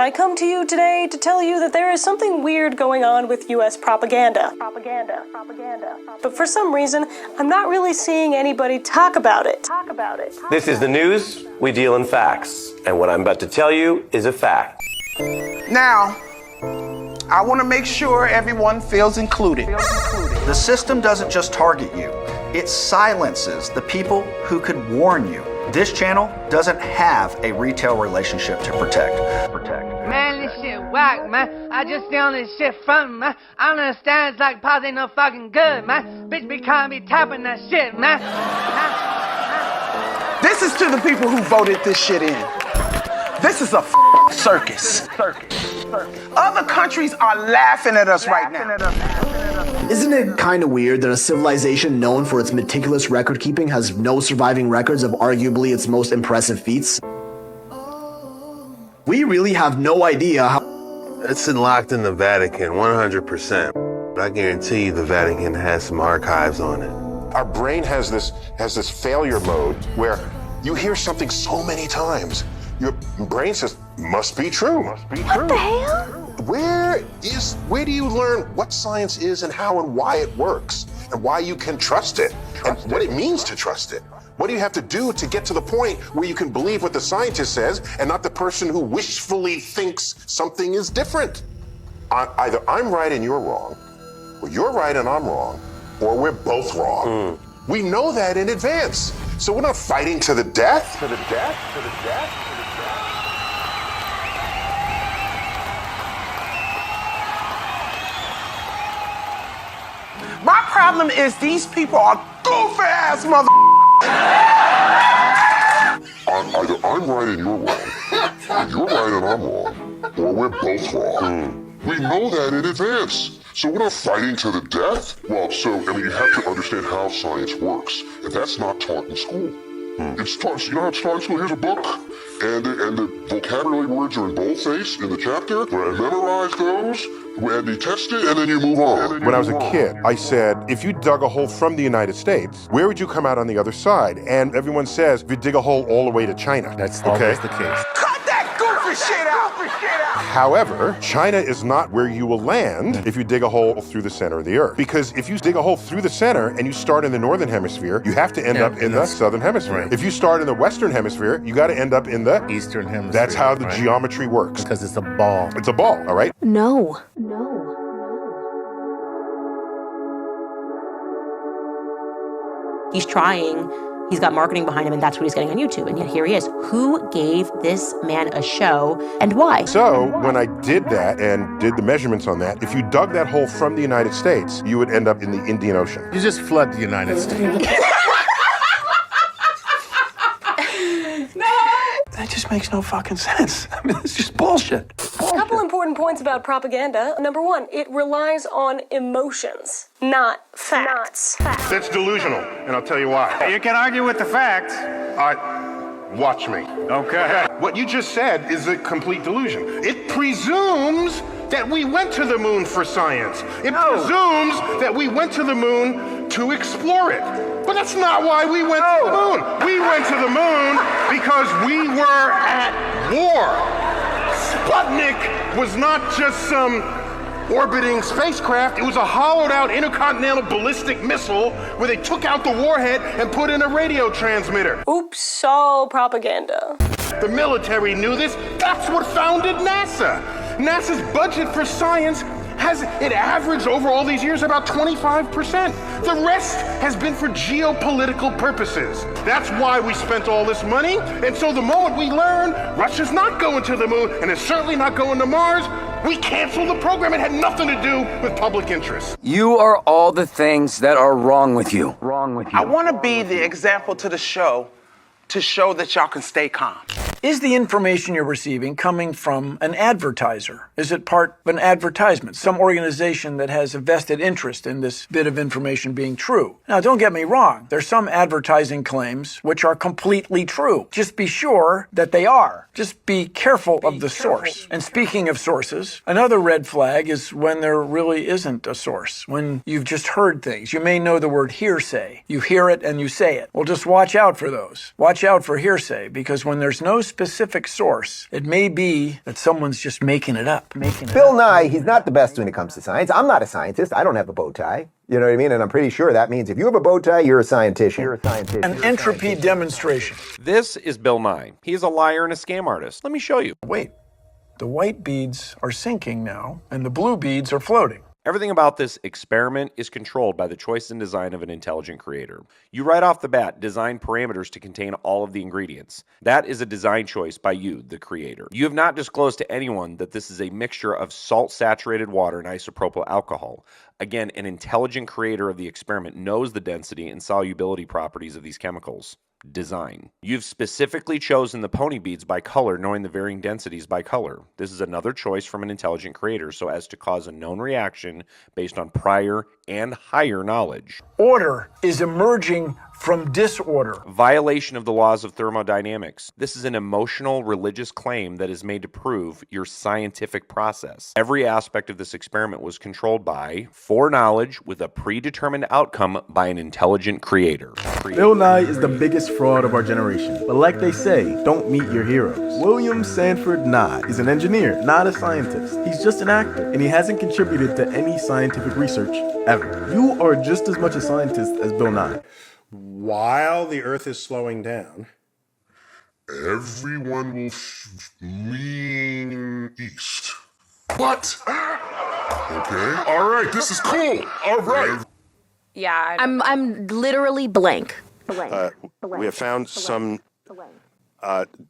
I come to you today to tell you that there is something weird going on with U.S. propaganda. But for some reason, I'm not really seeing anybody talk about it. This is the news. We deal in facts. And what I'm about to tell you is a fact. Now, I want to make sure everyone feels included. The system doesn't just target you. It silences the people who could warn you. This channel doesn't have a retail relationship to protect. Man, this shit whack, man. I just steal this shit from, man. I don't understand, it's like pause ain't no fucking good, man. Bitch be calling me tapping that shit, man. This is to the people who voted this shit in. This is a circus. Other countries are laughing at us right now. Isn't it kind of weird that a civilization known for its meticulous record keeping has no surviving records of arguably its most impressive feats? We really have no idea how... It's locked in the Vatican, 100%. I guarantee you the Vatican has some archives on it. Our brain has this failure mode where you hear something so many times, your brain says, must be true. What the hell? Where do you learn what science is and how and why it works and why you can trust it and what it means to trust it? What do you have to do to get to the point where you can believe what the scientist says and not the person who wishfully thinks something is different? Either I'm right and you're wrong, or you're right and I'm wrong, or we're both wrong. We know that in advance. So we're not fighting to the death. My problem is these people are goofy ass mother. Either I'm right and you're wrong, or you're right and I'm wrong, or we're both wrong. We know that in advance. So we're not fighting to the death. Well, you have to understand how science works, and that's not taught in school. It's taught, you know how it's taught in school? Here's a book, and the vocabulary words are in boldface in the chapter, and memorize those, and you test it, and then you move on. When I was a kid, I said, if you dug a hole from the United States, where would you come out on the other side? And everyone says, if you dig a hole all the way to China. That's always the case. Cut that goofy shit out. However, China is not where you will land if you dig a hole through the center of the earth. Because if you dig a hole through the center and you start in the northern hemisphere, you have to end up in the southern hemisphere. Right. If you start in the western hemisphere, you got to end up in the Eastern hemisphere. That's how the geometry works. Because it's a ball. It's a ball, all right? No. He's trying, he's got marketing behind him, and that's what he's getting on YouTube. And yet here he is. Who gave this man a show and why? So when I did that and did the measurements on that, if you dug that hole from the United States, you would end up in the Indian Ocean. You just flood the United States. That just makes no fucking sense. I mean, it's just bullshit. A couple important points about propaganda. Number one, it relies on emotions, not facts. That's delusional, and I'll tell you why. You can argue with the facts. Watch me. Okay. What you just said is a complete delusion. It presumes that we went to the moon for science. It presumes that we went to the moon to explore it. But that's not why we went to the moon. We went to the moon because we were at war. Sputnik was not just some orbiting spacecraft. It was a hollowed out intercontinental ballistic missile where they took out the warhead and put in a radio transmitter. Oops, all propaganda. The military knew this. That's what founded NASA. NASA's budget for science has it averaged over all these years about 25%. The rest has been for geopolitical purposes. That's why we spent all this money. And so the moment we learn Russia's not going to the moon and it's certainly not going to Mars, we canceled the program. It had nothing to do with public interest. You are all the things that are wrong with you. I want to be the example to the show to show that y'all can stay calm. Is the information you're receiving coming from an advertiser? Is it part of an advertisement, some organization that has a vested interest in this bit of information being true? Now, don't get me wrong. There's some advertising claims which are completely true. Just be sure that they are. Just be careful of the source. And speaking of sources, another red flag is when there really isn't a source, when you've just heard things. You may know the word hearsay. You hear it and you say it. Well, just watch out for those. Watch out for hearsay, because when there's no specific source, it may be that someone's just making it up. Bill Nye, he's not the best when it comes to science. I'm not a scientist. I don't have a bow tie. You know what I mean? And I'm pretty sure that means if you have a bow tie, you're a scientist. An entropy demonstration. This is Bill Nye. He is a liar and a scam artist. Let me show you. Wait, the white beads are sinking now, and the blue beads are floating. Everything about this experiment is controlled by the choice and design of an intelligent creator. You right off the bat design parameters to contain all of the ingredients. That is a design choice by you, the creator. You have not disclosed to anyone that this is a mixture of salt-saturated water and isopropyl alcohol. Again, an intelligent creator of the experiment knows the density and solubility properties of these chemicals. Design. You've specifically chosen the pony beads by color, knowing the varying densities by color. This is another choice from an intelligent creator so as to cause a known reaction based on prior and higher knowledge. Order is emerging from disorder. Violation of the laws of thermodynamics. This is an emotional, religious claim that is made to prove your scientific process. Every aspect of this experiment was controlled by foreknowledge with a predetermined outcome by an intelligent creator. Bill Nye is the biggest fraud of our generation. But like they say, don't meet your heroes. William Sanford Nye is an engineer, not a scientist. He's just an actor, and he hasn't contributed to any scientific research ever. You are just as much a scientist as Bill Nye. While the Earth is slowing down, everyone will lean east. What? Okay. All right. This is cool. All right. Yeah. I'm literally blank. We have found some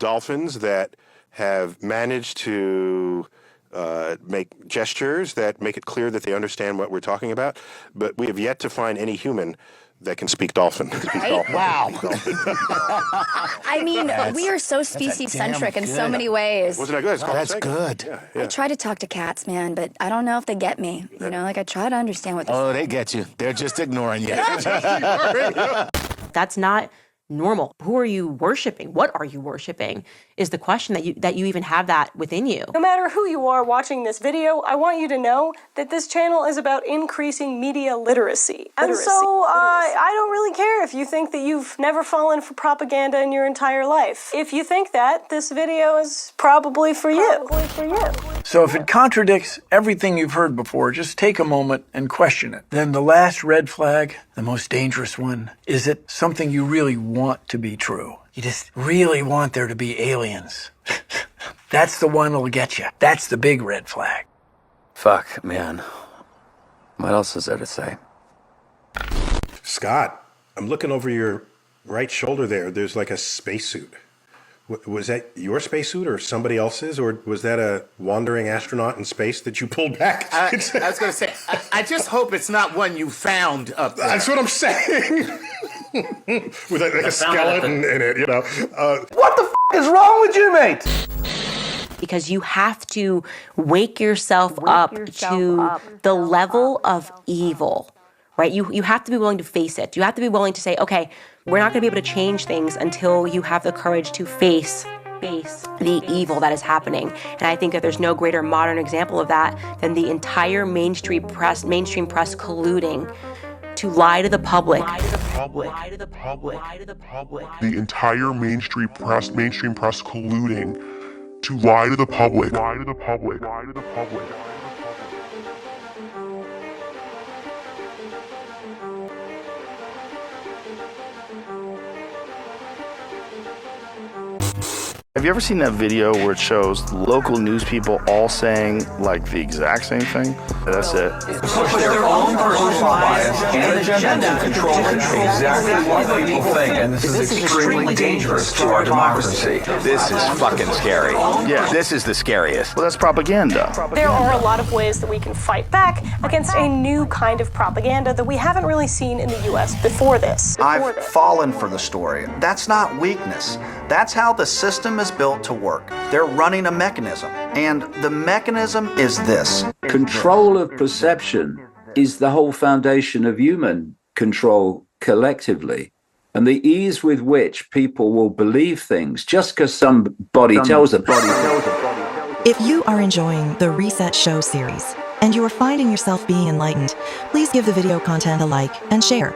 dolphins that have managed to make gestures that make it clear that they understand what we're talking about, but we have yet to find any human that can speak dolphin. Right? Wow. I mean, we are so species-centric in so many ways. Wasn't that good? That's good. Yeah. I try to talk to cats, man, but I don't know if they get me. You know, like I try to understand what they're saying. Oh, they get you. They're just ignoring you. That's not normal. Who are you worshiping? What are you worshiping? Is the question that you even have that within you. No matter who you are watching this video, I want you to know that this channel is about increasing media literacy. And so, I don't really care if you think that you've never fallen for propaganda in your entire life. If you think that, this video is probably for you. So if it contradicts everything you've heard before, just take a moment and question it. Then the last red flag, the most dangerous one, is it something you really want to be true? You just really want there to be aliens. That's the one that'll get you. That's the big red flag. Fuck, man. What else is there to say? Scott, I'm looking over your right shoulder there. There's like a spacesuit. Was that your spacesuit or somebody else's? Or was that a wandering astronaut in space that you pulled back? I was going to say, I just hope it's not one you found up there. That's what I'm saying. With like a skeleton in it, you know. What the is wrong with you, mate? Because you have to wake yourself up to the level of evil, right? You have to be willing to face it. You have to be willing to say, okay, we're not going to be able to change things until you have the courage to face the evil that is happening. And I think that there's no greater modern example of that than the entire mainstream press colluding to lie to the public. The entire mainstream press colluding to lie to the public. Have you ever seen that video where it shows local news people all saying like the exact same thing? That's it. Push their own personal bias and agenda to control exactly what people think. And this is extremely dangerous to our democracy. This is fucking scary. Yeah. This is the scariest. Well, that's propaganda. There are a lot of ways that we can fight back against a new kind of propaganda that we haven't really seen in the US before this. I've fallen for the story. That's not weakness. That's how the system is built to work. They're running a mechanism, and the mechanism is this. Control of perception is the whole foundation of human control collectively. And the ease with which people will believe things just because somebody tells them. If you are enjoying the Reset Show series and you are finding yourself being enlightened, please give the video content a like and share.